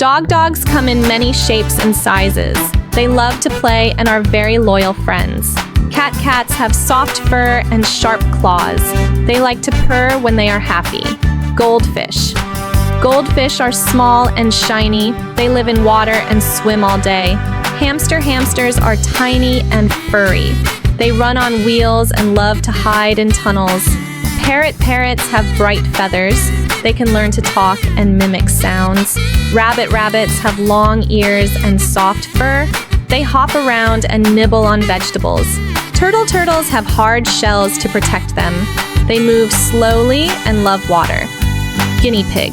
Dogs come in many shapes and sizes. They love to play and are very loyal friends. Cats have soft fur and sharp claws. They like to purr when they are happy. Goldfish. Goldfish are small and shiny. They live in water and swim all day. Hamsters are tiny and furry. They run on wheels and love to hide in tunnels. Parrots have bright feathers. They can learn to talk and mimic sounds. Rabbits have long ears and soft fur. They hop around and nibble on vegetables. Turtles have hard shells to protect them. They move slowly and love water. Guinea pig.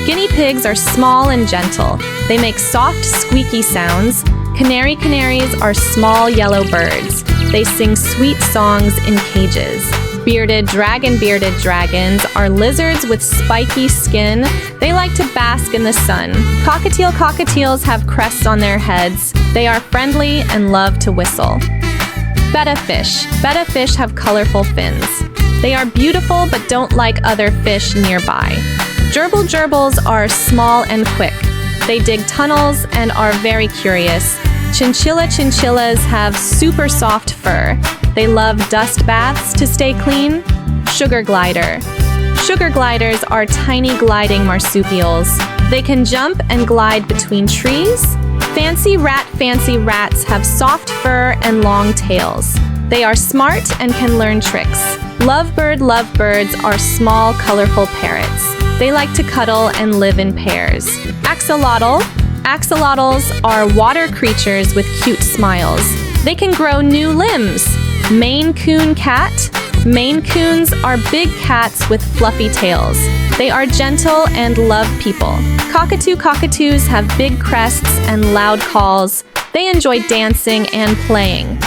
Guinea pigs are small and gentle. They make soft, squeaky sounds. Canaries are small yellow birds. They sing sweet songs in cages. Bearded dragons are lizards with spiky skin. They like to bask in the sun. Cockatiels have crests on their heads. They are friendly and love to whistle. Betta fish have colorful fins. They are beautiful but don't like other fish nearby. Gerbils are small and quick. They dig tunnels and are very curious. Chinchillas have super soft fur. They love dust baths to stay clean. Sugar gliders are tiny gliding marsupials. They can jump and glide between trees. Fancy rats have soft fur and long tails. They are smart and can learn tricks. Lovebirds are small, colorful parrots. They like to cuddle and live in pairs. Axolotls are water creatures with cute smiles. They can grow new limbs. Maine Coon are big cats with fluffy tails. They are gentle and love people. Cockatoos have big crests and loud calls. They enjoy dancing and playing.